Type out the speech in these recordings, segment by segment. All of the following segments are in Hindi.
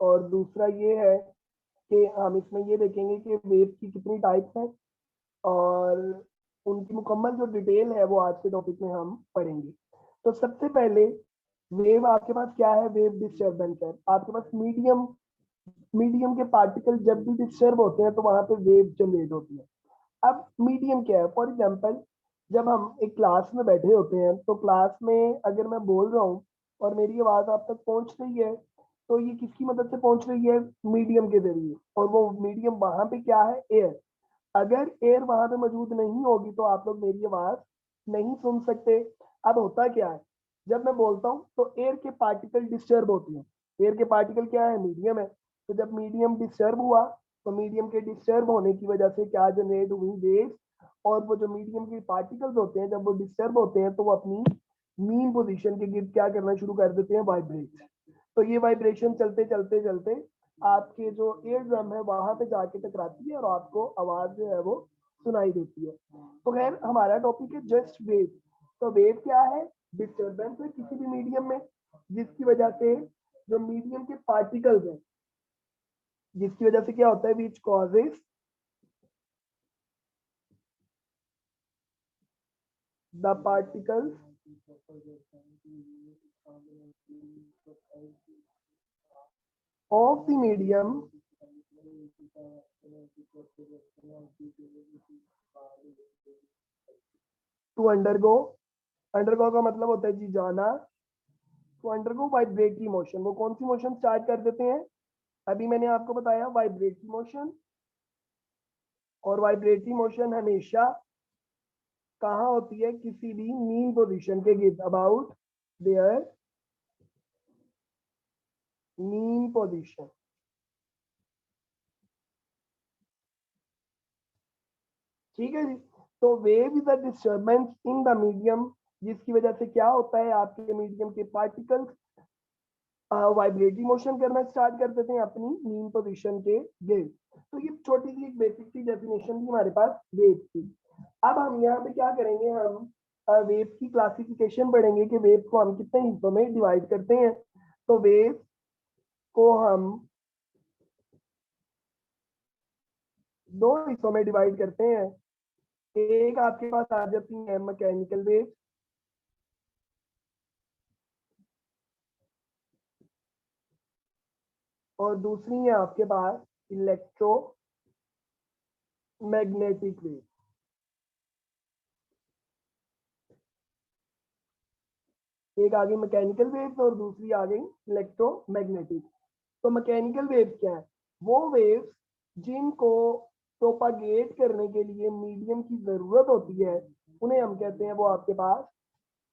और दूसरा ये है कि हम इसमें ये देखेंगे कि वेव की कितनी टाइप्स हैं और उनकी मुकम्मल जो डिटेल है वो आज के टॉपिक में हम पढ़ेंगे। तो सबसे पहले वेव आपके पास क्या है, वेव डिस्टर्बेंस है। आपके पास मीडियम मीडियम के पार्टिकल जब भी डिस्टर्ब होते हैं तो वहां पे वेव जनरेट होती है। अब मीडियम क्या है, फॉर एग्जाम्पल जब हम एक क्लास में बैठे होते हैं तो क्लास में अगर मैं बोल रहा हूँ और मेरी आवाज आप तक पहुंच रही है तो ये किसकी मदद से पहुंच रही है, मीडियम के जरिए। और वो मीडियम वहां पे क्या है, एयर। अगर एयर वहां पे मौजूद नहीं होगी तो आप लोग मेरी आवाज नहीं सुन सकते। अब होता क्या है, जब मैं बोलता हूँ तो एयर के पार्टिकल डिस्टर्ब होते हैं। एयर के पार्टिकल क्या है, मीडियम है। तो जब मीडियम डिस्टर्ब हुआ तो मीडियम के डिस्टर्ब होने की वजह से क्या जनरेट हुई, वेव्स। और वो जो मीडियम के पार्टिकल्स होते हैं जब वो डिस्टर्ब होते हैं तो वो अपनी मीन पोजीशन के गिर्द क्या करना शुरू कर देते हैं, वाइब्रेट। तो ये वाइब्रेशन चलते चलते चलते आपके जो एयर ड्रम है वहां पे जाके टकराती है और आपको आवाज जो है वो सुनाई देती है। तो खैर हमारा टॉपिक है जस्ट वेव। तो वेव क्या है, डिस्टर्बेंस है किसी भी मीडियम में जिसकी वजह से जो मीडियम के पार्टिकल्स हैं, जिसकी वजह से क्या होता है, which causes the particles of the medium to undergo का मतलब होता है जी जाना, तो अंडरगो वाइब्रेटरी मोशन। वो कौन सी मोशन स्टार्ट कर देते हैं, अभी मैंने आपको बताया वाइब्रेटरी मोशन। और वाइब्रेटरी मोशन हमेशा कहाँ होती है, किसी भी मीन पोजीशन के गिर्द, अबाउट देयर मीन पोजीशन। ठीक है जी। तो wave is a disturbance in the medium जिसकी वजह से क्या होता है, आपके मीडियम के पार्टिकल्स वाइब्रेटरी मोशन करना स्टार्ट कर देते हैं अपनी मीन पोजीशन के गिर्द। तो ये छोटी सी एक बेसिक सी डेफिनेशन थी हमारे पास वेव की। अब हम यहाँ पे क्या करेंगे, हम वेव की क्लासिफिकेशन पढ़ेंगे कि वेव को हम कितने हिस्सों में डिवाइड करते हैं। तो वेव को हम दो हिस्सों में डिवाइड करते हैं। एक आपके पास आ जाती है मैकेनिकल वेव, और दूसरी है आपके पास इलेक्ट्रोमैग्नेटिक वेव। एक आ गई मैकेनिकल वेव्स और दूसरी आ गई इलेक्ट्रोमैग्नेटिक। तो मैकेनिकल वेव्स क्या है, वो वेव्स जिनको प्रोपागेट करने के लिए मीडियम की जरूरत होती है उन्हें हम कहते हैं वो आपके पास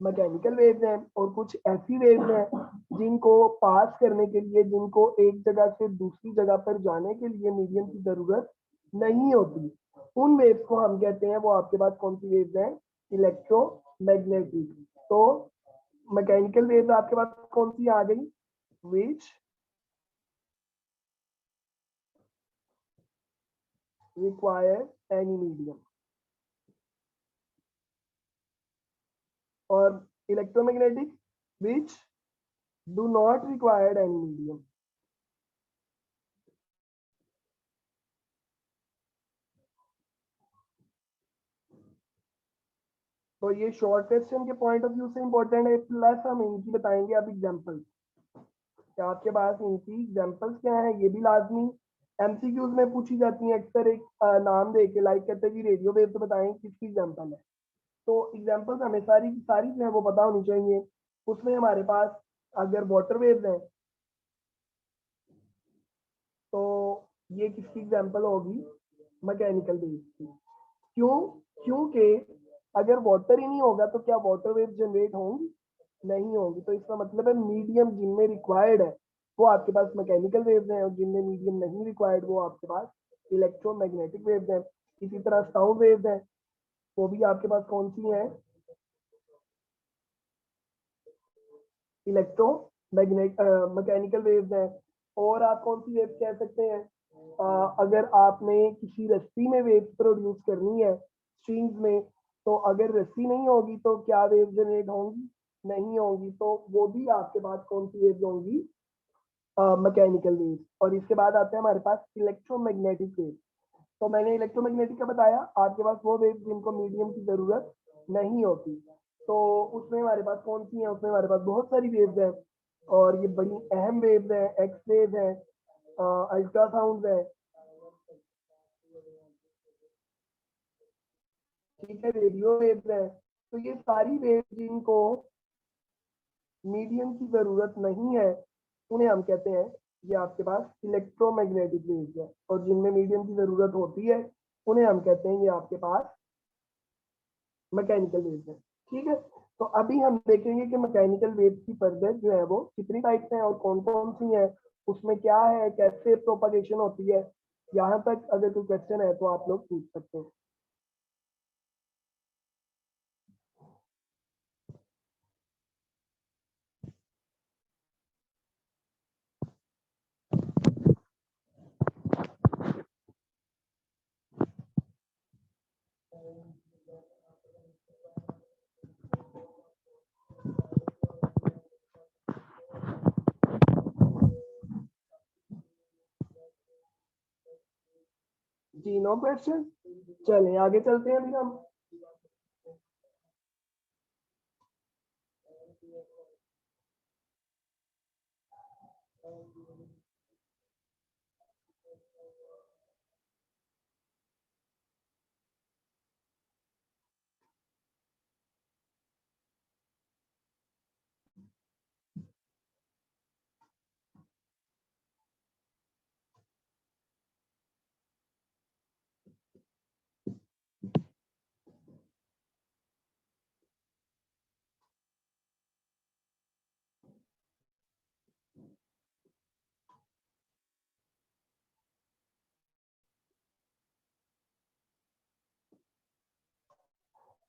मैकेनिकल वेव्स हैं। और कुछ ऐसी वेव्स हैं जिनको पास करने के लिए, जिनको एक जगह से दूसरी जगह पर जाने के लिए मीडियम की जरूरत नहीं होती, उन वेव्स को हम कहते हैं वो आपके पास कौन सी वेव्स हैं, इलेक्ट्रोमैग्नेटिक। तो मैकेनिकल वेव्स आपके पास कौन सी आ गई, विच रिक्वायर एनी मीडियम। और electromagnetic which do not required any medium. तो ये शॉर्ट क्वेश्चन के पॉइंट ऑफ व्यू से इंपॉर्टेंट है, प्लस हम इनकी बताएंगे अब एग्जांपल। क्या आपके पास इनकी एग्जांपल्स क्या है, ये भी लाजमी एमसीक्यूज में पूछी जाती है अक्सर। एक नाम दे के लाइक करते हैं जी रेडियो वेव, तो बताएं किसकी एग्जांपल है। तो एग्जांपल्स हमें सारी की सारी जो है वो पता होनी चाहिए। उसमें हमारे पास अगर वाटर वेव्स हैं तो ये किसकी एग्जांपल होगी, मैकेनिकल वेव्स की। क्यों, क्योंकि अगर वाटर ही नहीं होगा तो क्या वाटर वेव जनरेट होंगी, नहीं होंगी। तो इसका मतलब है मीडियम जिनमें रिक्वायर्ड है वो आपके पास मैकेनिकल वेव्स हैं, और जिनमें मीडियम नहीं रिक्वायर्ड वो आपके पास इलेक्ट्रोमैग्नेटिक वेव्स हैं। इसी तरह साउंड वेव्स हैं, वो भी आपके पास कौन सी हैं, इलेक्ट्रोमैग्नेट मैकेनिकल वेव्स हैं। और आप कौन सी वेव्स कह सकते हैं, अगर आपने किसी रस्सी में वेव्स प्रोड्यूस करनी है स्ट्रिंग्स में, तो अगर रस्सी नहीं होगी तो क्या वेव जनरेट होंगी, नहीं होंगी। तो वो भी आपके पास कौन सी वेव्स होंगी, मैकेनिकल वेव। और इसके बाद आते हैं हमारे पास इलेक्ट्रोमैग्नेटिक वेव। तो मैंने इलेक्ट्रोमैग्नेटिक का बताया, आपके पास वो वेव जिनको मीडियम की जरूरत नहीं होती। तो उसमें हमारे पास कौन सी है, उसमें हमारे पास बहुत सारी वेव्स हैं और ये बड़ी अहम वेव्स हैं। एक्स वेव है, अल्ट्रासाउंड है, ठीक है, रेडियो वेव्स है। तो ये सारी वेव्स जिनको मीडियम की जरूरत नहीं है उन्हें हम कहते हैं ये आपके पास इलेक्ट्रोमैग्नेटिक वेव्स है। और जिनमें मीडियम की जरूरत होती है उन्हें हम कहते हैं ये आपके पास मैकेनिकल वेव्स है। ठीक है, तो अभी हम देखेंगे कि मैकेनिकल वेव्स की फर्दर जो है वो कितनी टाइप्स हैं और कौन कौन सी हैं, उसमें क्या है, कैसे प्रोपागेशन होती है। यहाँ तक अगर कोई क्वेश्चन है तो आप लोग पूछ सकते हैं। जी नो क्वेश्चन, चलें आगे चलते हैं अभी हम।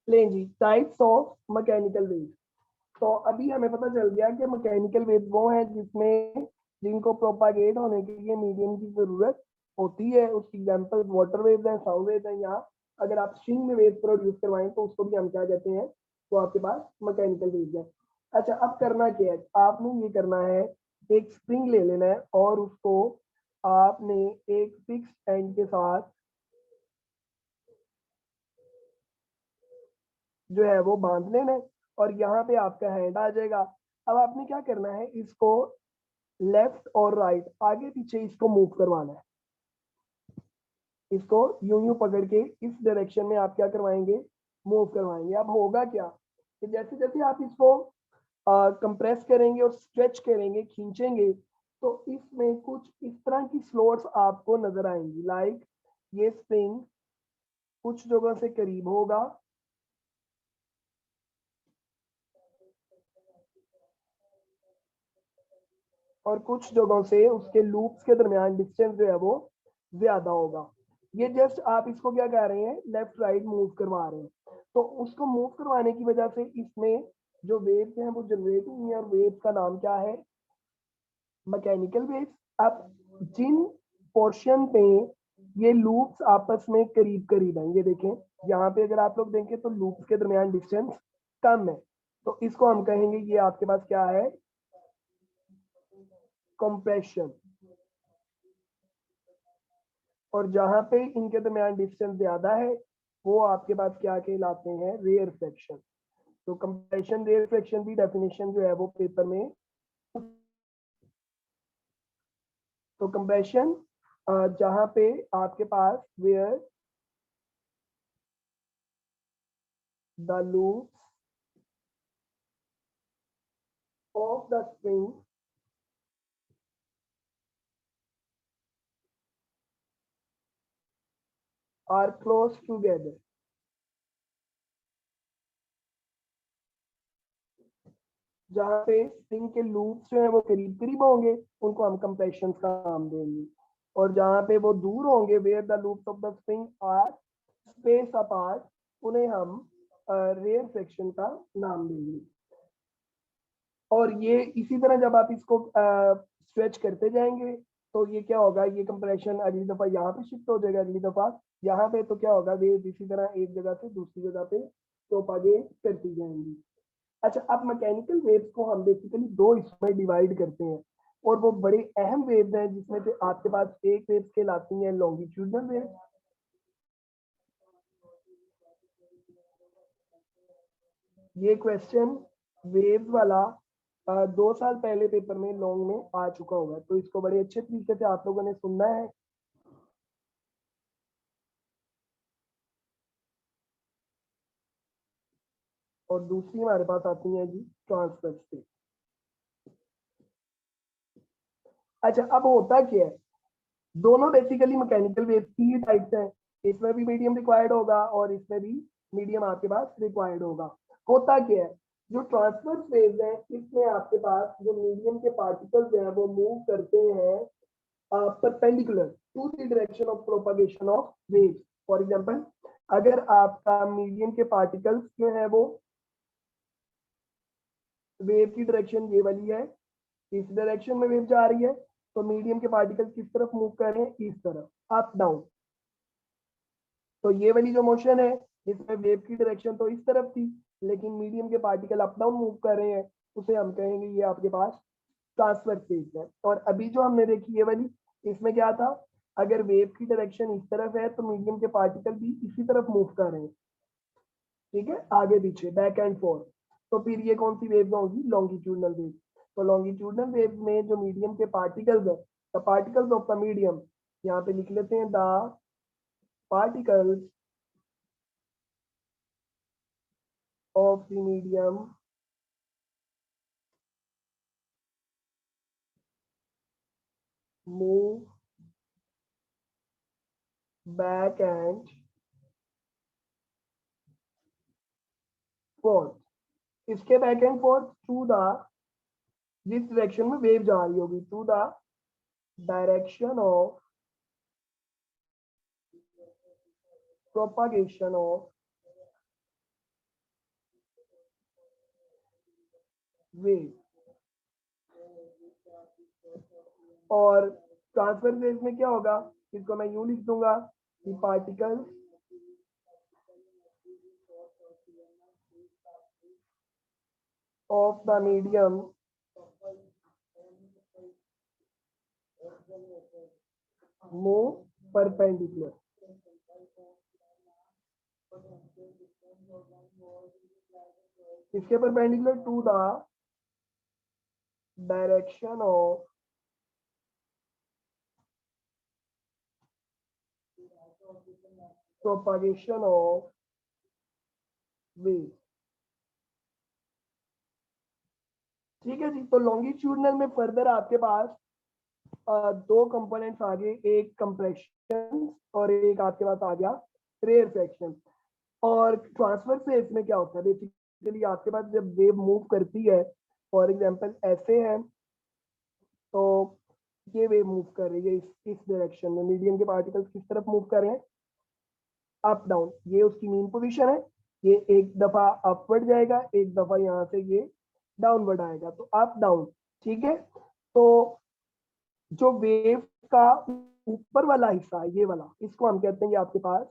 लें जी, टाइप्स ऑफ मैकेनिकल वेव। तो अभी हमें पता चल गया कि मैकेनिकल वेव वो है जिसमें जिनको प्रोपागेट होने के लिए मीडियम की जरूरत होती है। उसकी एग्जांपल वाटर वेव है, साउंड वेव है। यहाँ अगर आप स्ट्रिंग में वेव प्रोड्यूस करवाएं तो उसको भी हम क्या कहते हैं, तो आपके पास मैकेनिकल वेव है। अच्छा, अब करना क्या है, आपने ये करना है, एक स्प्रिंग ले लेना है और उसको आपने एक फिक्स एंड के साथ जो है वो बांध लेना है और यहाँ पे आपका हैंड आ जाएगा। अब आपने क्या करना है, इसको लेफ्ट और राइट, आगे पीछे इसको मूव करवाना है। इसको यूं यूं पकड़ के इस डायरेक्शन में आप क्या करवाएंगे, मूव करवाएंगे। अब होगा क्या कि जैसे जैसे आप इसको कंप्रेस करेंगे और स्ट्रेच करेंगे, खींचेंगे, तो इसमें कुछ इस तरह की स्लोट्स आपको नजर आएंगी। लाइक ये स्प्रिंग कुछ जगह से करीब होगा और कुछ जगहों से उसके लूप्स के दरमियान डिस्टेंस जो है वो ज्यादा होगा। ये जस्ट आप इसको क्या कह रहे हैं, लेफ्ट राइट मूव करवा रहे हैं। तो उसको मूव करवाने की वजह से इसमें जो वेव्स हैं वो जनरेट हुई हैं और वेव्स का नाम क्या है, मैकेनिकल वेव्स। अब जिन पोर्शन पे ये लूप्स आपस में करीब करीब हैं, ये देखें यहाँ पे अगर आप लोग देखें तो लूप्स के दरमियान डिस्टेंस कम है, तो इसको हम कहेंगे ये आपके पास क्या है, कंप्रेशन। और जहां पे इनके दरमियान डिस्टेंस ज्यादा है वो आपके पास क्या कहलाते हैं, रेयर फ्रैक्शन। तो कंप्रेशन रेयर फ्रैक्शन की डेफिनेशन जो है वो पेपर में। तो कंप्रेशन जहां पे आपके पास where the loops of the spring are close together, जहां पे स्प्रिंग के लूप्स जो है वो करीब करीब होंगे उनको हम कंप्रेशन का नाम देंगे। और जहां पे वो दूर होंगे, where the loops of the spring are space apart, उन्हें हम रेयर फ्रैक्शन का नाम देंगे। और ये इसी तरह जब आप इसको स्ट्रेच करते जाएंगे तो ये क्या होगा, ये कंप्रेशन अगली दफा यहाँ पे शिफ्ट हो जाएगा, अगली दफा यहाँ पे, तो क्या होगा, वेव इसी तरह एक जगह से दूसरी जगह पे प्रोपागेट करती जाएंगी। अच्छा, अब मैकेनिकल वेव्स को हम बेसिकली दो हिस्सों में डिवाइड करते हैं। और वो बड़े अहम वेव्स हैं जिसमें से आपके पास एक वेव कहलाती है लॉन्गिट्यूडनल वेव। ये क्वेश्चन वेव्स वाला 2 साल पहले पेपर में लॉन्ग में आ चुका होगा, तो इसको बड़े अच्छे तरीके से आप लोगों ने सुनना है। और दूसरी हमारे पास आती है जी ट्रांसवर्स वेव। अच्छा, अब होता क्या है, दोनों बेसिकली मैकेनिकल वेव की ही टाइप्स हैं। इसमें भी मीडियम रिक्वायर्ड होगा और इसमें भी मीडियम आपके पास रिक्वायर्ड होगा। होता क्या है, जो ट्रांसवर्स वेव है इसमें आपके पास जो मीडियम के पार्टिकल्स हैं वो मूव करते हैं perpendicular to the direction of propagation of waves. For example, अगर आपका मीडियम के पार्टिकल्स जो है वो वेव की डायरेक्शन ये वाली है, इस डायरेक्शन में वेव जा रही है, तो मीडियम के पार्टिकल्स किस तरफ मूव कर रहे हैं, इस तरफ, अप डाउन। तो ये वाली जो मोशन है जिसमें वेव की डायरेक्शन तो इस तरफ थी, लेकिन मीडियम के पार्टिकल अप डाउन मूव कर रहे हैं, उसे हम कहेंगे ये आपके पास ट्रांसवर्स वेव है। और अभी जो हमने देखी ये वाली, इसमें क्या था, अगर वेव की डायरेक्शन इस तरफ है तो मीडियम के पार्टिकल भी इसी तरफ मूव कर रहे हैं, ठीक है, आगे पीछे, बैक एंड फोर्थ। तो फिर ये कौन सी वेव होगी, लॉन्गिट्यूडनल वेव। तो लॉन्गिट्यूडनल वेव में जो मीडियम के पार्टिकल्स है, the particles of the medium, यहाँ पे लिख लेते हैं the particles of the medium move back and forth। इसके back and forth to the, जिस डायरेक्शन में वेव जा रही होगी, to the direction of propagation of wave. और ट्रांसफर वेव में क्या होगा, इसको मैं यूं लिख दूंगा कि particle of the medium move perpendicular. इसके perpendicular to the direction of propagation of wave. ठीक है जी। तो लॉन्गिट्यूडनल में फर्दर आपके पास दो कंपोनेंट्स आ गए, एक कंप्रेशन और एक आपके पास आ गया रेयरफेक्शन। और ट्रांसफर फेज में क्या होता है, बेसिकली आपके पास जब वेव मूव करती है, फॉर एग्जांपल ऐसे है, तो ये वेव मूव कर रही है इस डायरेक्शन में, मीडियम के पार्टिकल्स किस तरफ मूव कर रहे हैं, अप डाउन। ये उसकी मीन पोजीशन है, ये एक दफा अपवर्ड जाएगा, एक दफा यहाँ से ये डाउनवर्ड आएगा, तो अप डाउन। ठीक है। तो जो वेव का ऊपर वाला हिस्सा है, ये वाला, इसको हम कहते हैं ये आपके पास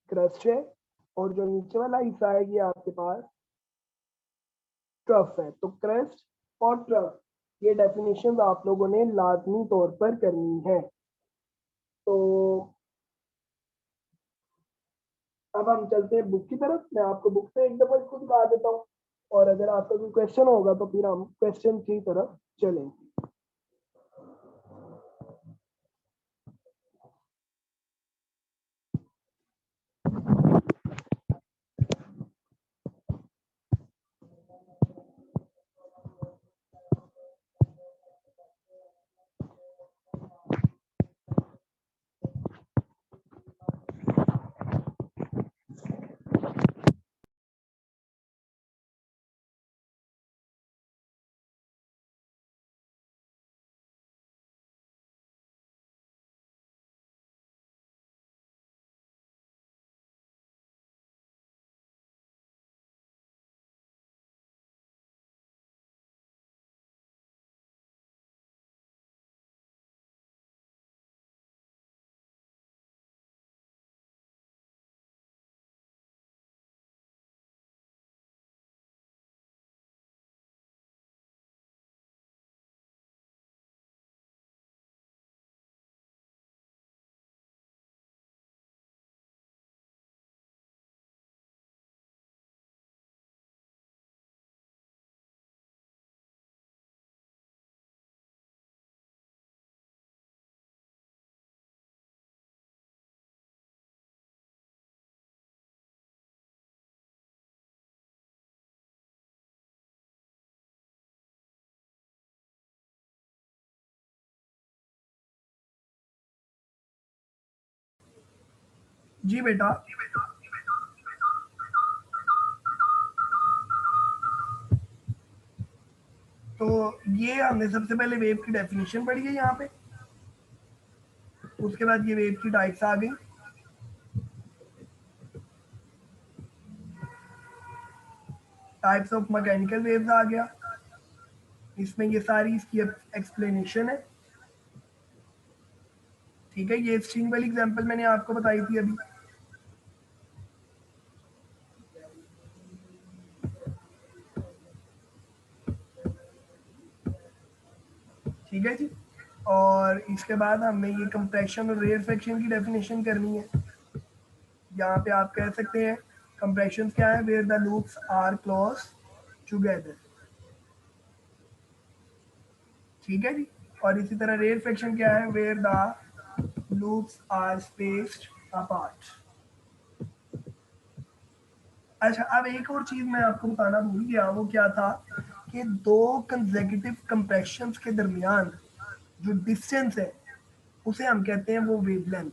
क्रस्ट है, और जो नीचे वाला हिस्सा है ये आपके पास ट्रफ है। तो क्रस्ट और ट्रफ, ये डेफिनेशन आप लोगों ने लाजमी तौर पर करनी है। तो अब हम चलते हैं बुक की तरफ। मैं आपको बुक से एक दफा इसको दिखा देता हूँ, और अगर आपका कोई क्वेश्चन होगा तो फिर हम क्वेश्चन की तरफ चलेंगे। जी बेटा, तो ये हमने सबसे पहले वेव की डेफिनेशन पढ़ी है यहाँ पे, उसके बाद ये वेव की टाइप्स आ गई, टाइप्स ऑफ मैकेनिकल वेव्स आ गया, इसमें ये सारी इसकी एक्सप्लेनेशन है। ठीक है, ये स्ट्रिंग वाली एग्जांपल मैंने आपको बताई थी अभी। ठीक है जी, और इसके बाद हमने ये कंप्रेशन और रेयरफेक्शन की डेफिनेशन करनी है। यहाँ पे आप कह सकते हैं कंप्रेशन क्या है, where the loops are close together. ठीक है जी, और इसी तरह रेयरफेक्शन क्या है, where the loops are spaced apart. अच्छा, अब एक और चीज मैं आपको बताना भूल गया, वो क्या था कि दो कंसेक्यूटिव कंप्रेशंस के दरमियान जो डिस्टेंस है उसे हम कहते हैं वो वेवलेंथ।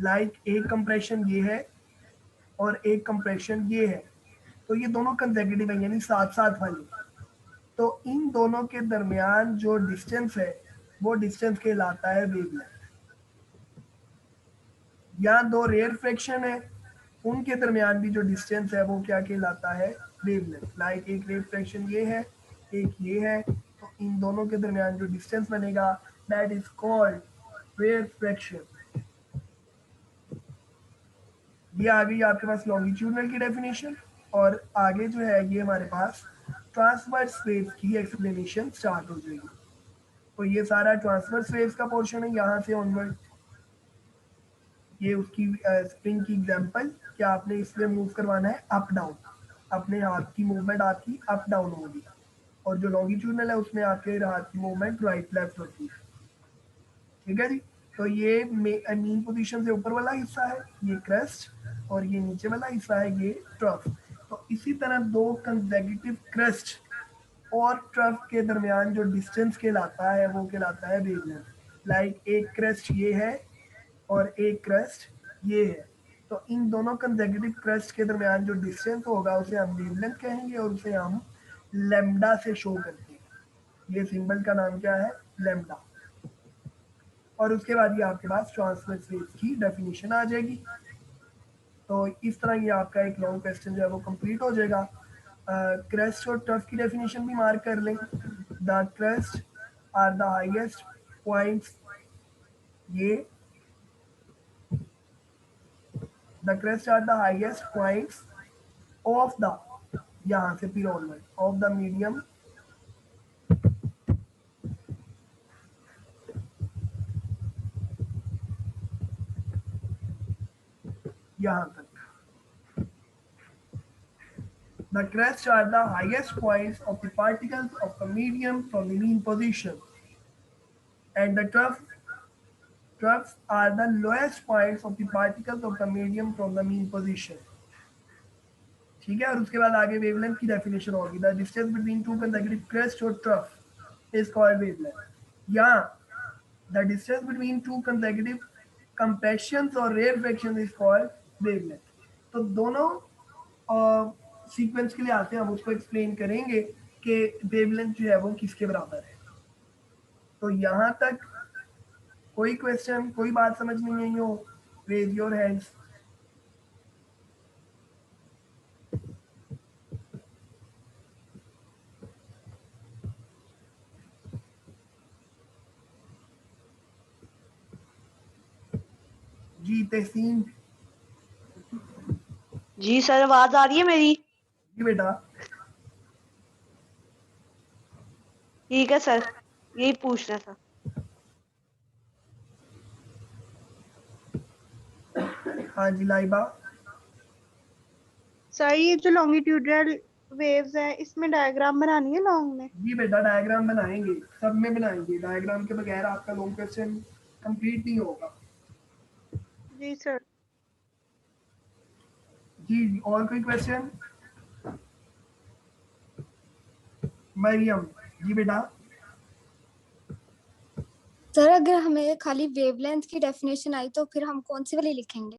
लाइक एक कंप्रेशन ये है और एक कंप्रेशन ये है, तो ये दोनों कंसेक्यूटिव है, यानी साथ साथ वाली। तो इन दोनों के दरमियान जो डिस्टेंस है वो डिस्टेंस कहलाता है वेवलेंथ। या दो रेयर फ्रैक्शन है, उनके दरमियान भी जो डिस्टेंस है वो क्या कहलाता है, वेवलेंथ। लाइक एक रेयर फ्रैक्शन ये है, एक ये है, तो इन दोनों के दरमियान जो डिस्टेंस बनेगा that is called rare fraction. ये आ गई आपके पास लॉन्गिट्यूडनल की डेफिनेशन, और आगे जो है ये हमारे पास ट्रांसवर्स वेव्स की एक्सप्लेनेशन स्टार्ट हो जाएगी। तो ये सारा ट्रांसवर्स वेव्स का पोर्शन है यहाँ से ऑनवर्ड। ये उसकी स्प्रिंग की एग्जांपल कि आपने इसमें मूव करवाना है अप डाउन, अपने हाथ की मूवमेंट आपकी अप डाउन होगी, और जो लॉन्गिट्यूडनल है उसमें आपके हाथ की मूवमेंट राइट लेफ्ट होती है। ठीक है जी, तो ये मीन पोजीशन से ऊपर वाला हिस्सा है ये क्रेस्ट, और ये नीचे वाला हिस्सा है ये ट्रफ। तो इसी तरह दो कंसेक्यूटिव क्रेस्ट और ट्रफ के दरमियान जो डिस्टेंस कहलाता है वो कहलाता है वेवलेंथ। लाइक एक क्रेस्ट ये है और एक क्रेस्ट ये है, तो इन दोनों कंसेक्यूटिव क्रेस्ट के दरमियान जो डिस्टेंस होगा उसे हम वेवलेंथ कहेंगे, और उसे हम लैम्डा से शो करते हैं। ये सिंबल का नाम क्या है, लैम्डा। और उसके बाद ये आपके पास ट्रांसवर्स वेव्स की डेफिनेशन आ जाएगी। तो इस तरह ये आपका एक लॉन्ग क्वेश्चन जो है वो कंप्लीट हो जाएगा। क्रेस्ट और टफ की डेफिनेशन भी मार्क कर लें। The crest are the highest points, ये the crest are the highest points of the, यहाँ से फिर ऑनवर्ड, ऑफ द मीडियम यहाँ तक। The crests are the highest points of the particles of the medium from the mean position, and the troughs are the lowest points of the particles of the medium from the mean position. ठीक है, और उसके बाद आगे वेवलेंथ की डेफिनेशन होगी। The distance between two consecutive crest और ट्रफ इज कॉल्ड वेवलेंथ। या the distance between two consecutive compressions और रेयरफेक्शन इज कॉल्ड वेवलेंथ। तो दोनों सीक्वेंस के लिए आते हैं, हम उसको एक्सप्लेन करेंगे कि वेवलेंथ जो है वो किसके बराबर है। तो यहाँ तक कोई क्वेश्चन, कोई बात समझ नहीं आई हो, रेज योर हैंड्स। जी तहसीन। जी सर, आवाज आ रही है मेरी? जी बेटा। ठीक है सर, यही पूछना था। हाँ जी लाइबा। सर ये जो लॉन्गिट्यूडनल वेव्स है इसमें डायग्राम बनानी है लॉन्ग में? जी बेटा डायग्राम बनाएंगे, सब में बनाएंगे, डायग्राम के बगैर आपका लॉन्ग क्वेश्चन कंप्लीट नहीं होगा। जी सर। जी और कोई क्वेश्चन? मरियम। जी बेटा। सर अगर हमें खाली वेवलेंथ की डेफिनेशन आई तो फिर हम कौन सी वाली लिखेंगे?